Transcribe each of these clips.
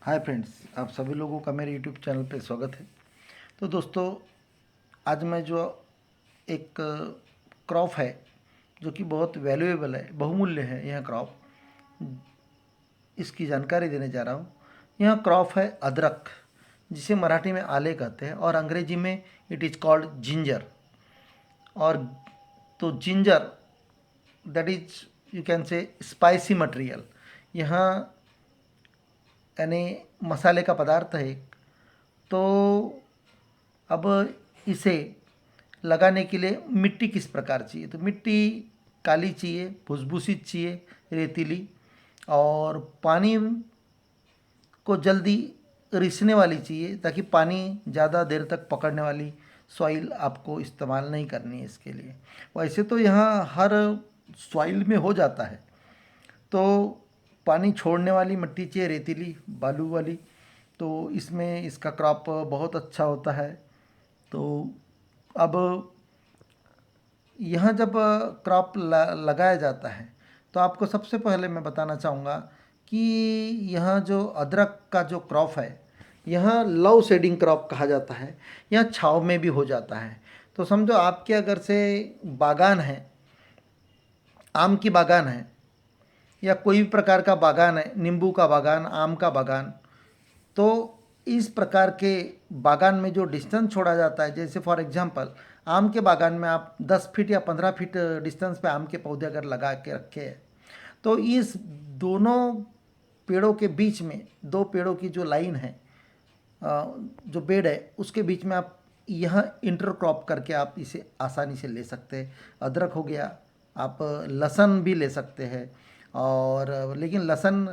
Hi friends, आप सभी लोगों का मेरे यूट्यूब चैनल पे स्वागत है। तो दोस्तों, आज मैं जो एक क्रॉप है जो कि बहुत वैल्यूएबल है, बहुमूल्य है, यह क्रॉप, इसकी जानकारी देने जा रहा हूँ। यह क्रॉप है अदरक, जिसे मराठी में आले कहते हैं और अंग्रेजी में इट इज़ कॉल्ड जिंजर। और तो ginger, that is you can say spicy material, यहाँ यानी मसाले का पदार्थ है एक। तो अब इसे लगाने के लिए मिट्टी किस प्रकार चाहिए, तो मिट्टी काली चाहिए, भुसभुसित चाहिए, रेतीली, और पानी को जल्दी रिसने वाली चाहिए, ताकि पानी ज़्यादा देर तक पकड़ने वाली सॉइल आपको इस्तेमाल नहीं करनी है इसके लिए। वैसे तो यहाँ हर सॉइल में हो जाता है, तो पानी छोड़ने वाली मिट्टी चाहिए, रेतीली बालू वाली। तो इसमें इसका क्रॉप बहुत अच्छा होता है। तो अब यहाँ जब क्रॉप लगाया जाता है, तो आपको सबसे पहले मैं बताना चाहूँगा कि यहाँ जो अदरक का जो क्रॉप है, यहाँ लव शेडिंग क्रॉप कहा जाता है। यहाँ छाँव में भी हो जाता है। तो समझो आपके अगर से बागान है, आम की बागान है, या कोई भी प्रकार का बागान है, नींबू का बागान, आम का बागान, तो इस प्रकार के बागान में जो डिस्टेंस छोड़ा जाता है, जैसे फॉर एग्जांपल आम के बागान में आप 10 फीट या 15 फीट डिस्टेंस पे आम के पौधे अगर लगा के रखे हैं, तो इस दोनों पेड़ों के बीच में, दो पेड़ों की जो लाइन है, जो बेड है, उसके बीच में आप यहाँ इंटरक्रॉप करके आप इसे आसानी से ले सकते हैं। अदरक हो गया, आप लहसुन भी ले सकते हैं। और लेकिन लहसुन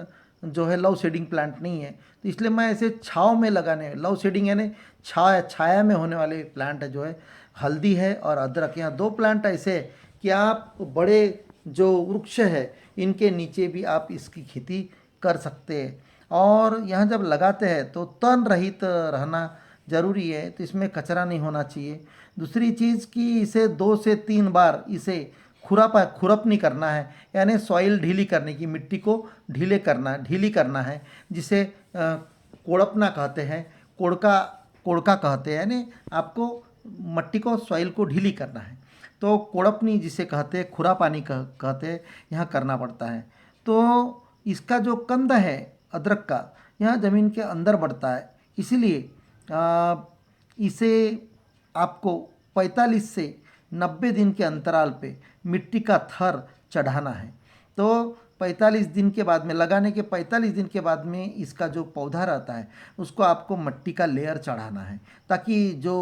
जो है लव शेडिंग प्लांट नहीं है, तो इसलिए मैं ऐसे छाँव में लगाने, लव शेडिंग यानी छाया में होने वाले प्लांट है जो है हल्दी है और अदरक। यहाँ दो प्लांट ऐसे है कि आप बड़े जो वृक्ष है इनके नीचे भी आप इसकी खेती कर सकते हैं। और यहाँ जब लगाते हैं तो तन रहित रहना ज़रूरी है, तो इसमें कचरा नहीं होना चाहिए। दूसरी चीज़ कि इसे 2 से 3 बार इसे खुरप नहीं करना है, यानी सॉइल ढीली करने की, मिट्टी को ढीली करना है, जिसे कोड़पना कहते हैं, कोड़का कोड़का कहते हैं, यानी आपको मट्टी को, सॉइल को ढीली करना है। तो कोड़पनी जिसे कहते हैं, खुरा पानी कहते हैं, यहाँ करना पड़ता है। तो इसका जो कंद है अदरक का, यहाँ ज़मीन के अंदर बढ़ता है, इसीलिए इसे आपको 45 से 90 दिन के अंतराल पे मिट्टी का थर चढ़ाना है। तो 45 दिन के बाद में, लगाने के 45 दिन के बाद में इसका जो पौधा रहता है उसको आपको मिट्टी का लेयर चढ़ाना है, ताकि जो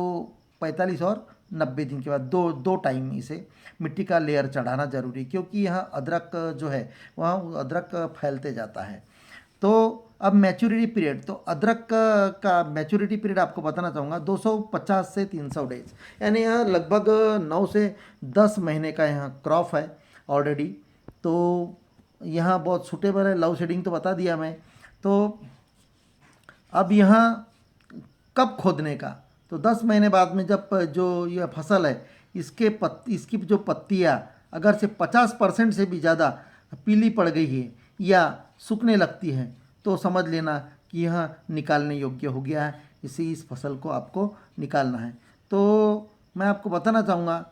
45 और 90 दिन के बाद दो दो टाइम इसे मिट्टी का लेयर चढ़ाना ज़रूरी, क्योंकि यहाँ अदरक जो है वहाँ अदरक फैलते जाता है। तो अब मैच्योरिटी पीरियड, तो अदरक का मैच्योरिटी पीरियड आपको बताना चाहूँगा 250 से 300 डेज, यानी यहाँ लगभग 9 से 10 महीने का यहाँ क्रॉप है ऑलरेडी। तो यहाँ बहुत सूटेबल है। लव शेडिंग तो बता दिया मैं। तो अब यहाँ कब खोदने का, तो 10 महीने बाद में, जब जो यह फसल है इसकी जो पत्तियाँ अगर से 50% से भी ज़्यादा पीली पड़ गई है या सूखने लगती हैं, तो समझ लेना कि यह निकालने योग्य हो गया है। इस फसल को आपको निकालना है। तो मैं आपको बताना चाहूँगा,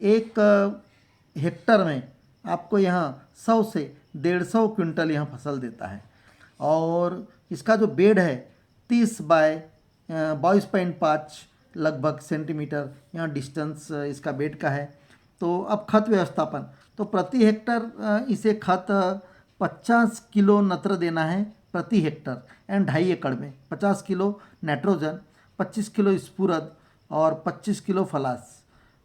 एक हेक्टर में आपको यहाँ 100 से 150 क्विंटल यहाँ फसल देता है। और इसका जो बेड है 30 बाय 22.5 लगभग सेंटीमीटर यहाँ डिस्टेंस इसका बेड का है। तो अब खत व्यवस्थापन, तो प्रति हेक्टर इसे खत 50 किलो नत्र देना है प्रति हेक्टर, एंड 2.5 एकड़ में 50 किलो नाइट्रोजन, 25 किलो स्फुरद और 25 किलो फलास।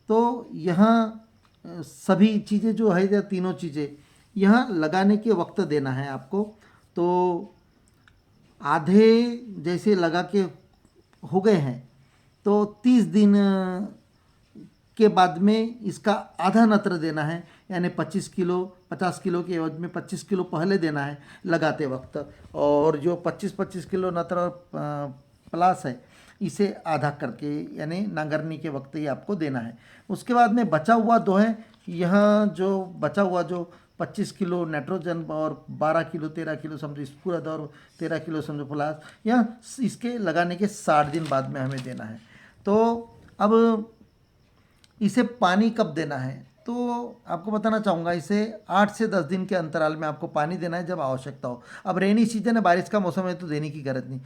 तो यहाँ सभी चीज़ें जो है, या तीनों चीज़ें यहाँ लगाने के वक्त देना है आपको। तो आधे जैसे लगा के हो गए हैं, तो 30 दिन के बाद में इसका आधा नत्र देना है, यानी 25 किलो, 50 किलो के एवज में 25 किलो पहले देना है लगाते वक्त, और जो 25-25 किलो नत्र और प्लस है इसे आधा करके, यानी नांगरनी के वक्त ही आपको देना है। उसके बाद में बचा हुआ जो है, यहाँ जो बचा हुआ जो 25 किलो नाइट्रोजन और 12 किलो 13 किलो समझो स्फुरद और 13 किलो समझो पोटाश, या इसके लगाने के 60 दिन बाद में हमें देना है। तो अब इसे पानी कब देना है, तो आपको बताना चाहूँगा इसे 8 से 10 दिन के अंतराल में आपको पानी देना है जब आवश्यकता हो। अब रेनी सीजन है, बारिश का मौसम है, तो देने की ज़रूरत नहीं।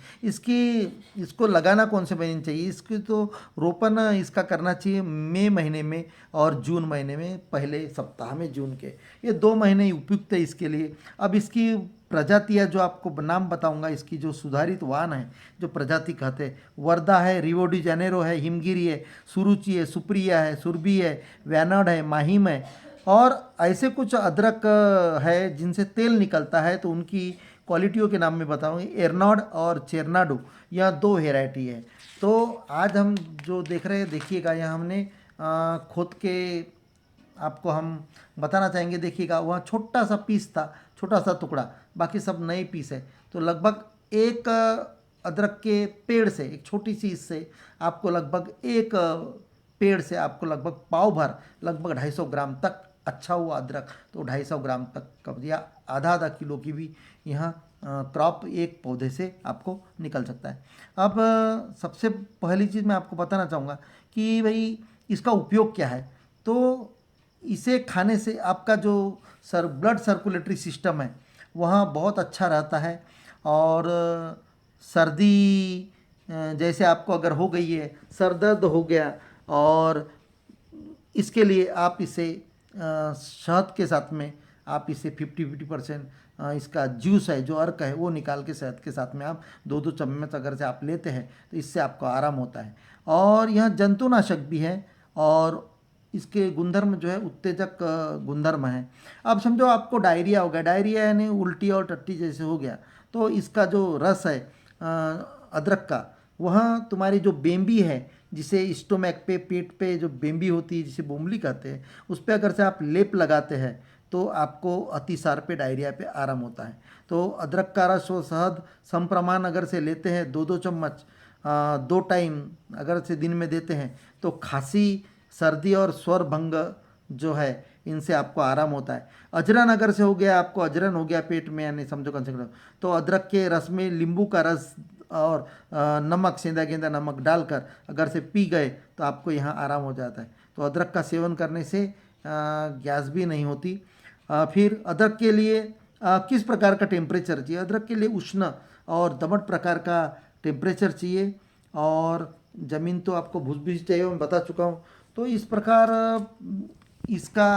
इसको लगाना कौन से महीने चाहिए, इसकी तो रोपण इसका करना चाहिए मई महीने में और जून महीने में, पहले सप्ताह में जून के। ये 2 महीने उपयुक्त है इसके लिए। अब इसकी प्रजातियाँ जो आपको नाम बताऊंगा, इसकी जो सुधारित वाहन है, जो प्रजाति कहते हैं, वर्दा है, रियो डी जेनेरो है, हिमगिरी है, सुरुचि है, सुप्रिया है, सुरभि है, वैनाड है, माहिम है, और ऐसे कुछ अदरक है जिनसे तेल निकलता है। तो उनकी क्वालिटियों के नाम में बताऊंगी, एरनॉड और चेरनाडो, यह 2 वेराइटी है। तो आज हम जो देख रहे हैं, देखिएगा यहाँ हमने खोद के आपको हम बताना चाहेंगे। देखिएगा वहाँ छोटा सा पीस था, छोटा सा टुकड़ा, बाकी सब नए पीस है। तो लगभग एक अदरक के पेड़ से, एक छोटी सी इससे आपको लगभग एक पेड़ से आपको लगभग पाव भर, लगभग 250 ग्राम तक अच्छा हुआ अदरक, तो 250 ग्राम तक कब दिया, आधा किलो की भी यहाँ क्रॉप एक पौधे से आपको निकल सकता है। अब सबसे पहली चीज़ मैं आपको बताना चाहूँगा कि भाई इसका उपयोग क्या है। तो इसे खाने से आपका जो ब्लड सर्कुलेटरी सिस्टम है वहाँ बहुत अच्छा रहता है। और सर्दी जैसे आपको अगर हो गई है, सर दर्द हो गया, और इसके लिए आप इसे शहद के साथ में आप इसे 50% इसका जूस है जो अर्क है वो निकाल के शहद के साथ में आप 2-2 चम्मच अगर से आप लेते हैं तो इससे आपको आराम होता है। और यह जंतुनाशक भी है, और इसके गुणधर्म जो है उत्तेजक गुणधर्म है। अब समझो आपको डायरिया हो गया, डायरिया यानी उल्टी और टट्टी जैसे हो गया, तो इसका जो रस है अदरक का, वह तुम्हारी जो बेम्बी है, जिसे स्टोमैक पे, पेट पे जो बेम्बी होती है जिसे बोमली कहते हैं, उस पर अगर से आप लेप लगाते हैं तो आपको अतिसार पे, डायरिया पे आराम होता है। तो अदरक का रस और शहद समप्रमाण अगर से लेते हैं 2-2 चम्मच 2 टाइम अगर से दिन में देते हैं तो खांसी, सर्दी और स्वर भंग जो है इनसे आपको आराम होता है। अजरन अगर से हो गया, आपको अजरन हो गया पेट में, यानी समझो कंसेंट्रेट, तो अदरक के रस में नींबू का रस और नमक, सेंधा गेंदा नमक डालकर अगर से पी गए तो आपको यहाँ आराम हो जाता है। तो अदरक का सेवन करने से गैस भी नहीं होती। फिर अदरक के लिए किस प्रकार का टेम्परेचर चाहिए, अदरक के लिए उष्ण और दमट प्रकार का टेम्परेचर चाहिए, और ज़मीन तो आपको भूस चाहिए, मैं बता चुका हूँ। तो इस प्रकार इसका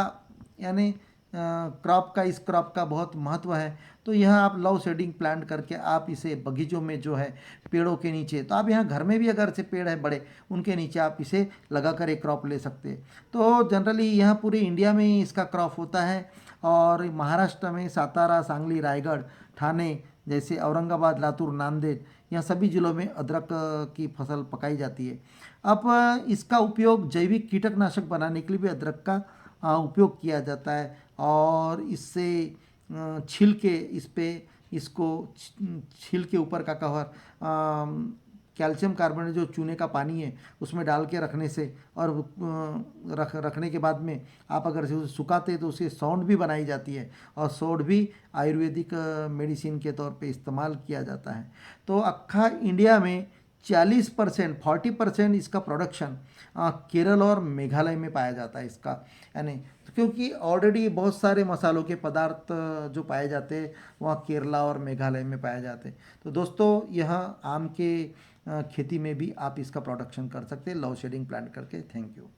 यानी इस क्रॉप का बहुत महत्व है। तो यहाँ आप लव शेडिंग प्लांट करके आप इसे बगीचों में जो है पेड़ों के नीचे, तो आप यहाँ घर में भी अगर से पेड़ है बड़े, उनके नीचे आप इसे लगा कर एक क्रॉप ले सकते हैं। तो जनरली यहाँ पूरे इंडिया में ही इसका क्रॉप होता है, और महाराष्ट्र में सातारा, सांगली, रायगढ़, ठाणे जैसे औरंगाबाद, लातूर, नांदेड़, यहाँ सभी जिलों में अदरक की फसल पकाई जाती है। अब इसका उपयोग जैविक कीटनाशक बनाने के लिए भी अदरक का उपयोग किया जाता है, और इससे छील के इसको छील के ऊपर का कवर कैल्शियम कार्बोनेट जो चूने का पानी है उसमें डाल के रखने से, और रखने के बाद में आप अगर उसे सुखाते तो उससे सौंठ भी बनाई जाती है, और सौंठ भी आयुर्वेदिक मेडिसिन के तौर पे इस्तेमाल किया जाता है। तो अक्खा इंडिया में 40% इसका प्रोडक्शन केरल और मेघालय में पाया जाता है इसका, यानी क्योंकि ऑलरेडी बहुत सारे मसालों के पदार्थ जो पाए जाते हैं वहाँ केरला और मेघालय में पाए जाते हैं। तो दोस्तों यहाँ आम के खेती में भी आप इसका प्रोडक्शन कर सकते हैं लव शेडिंग प्लांट करके। Thank you.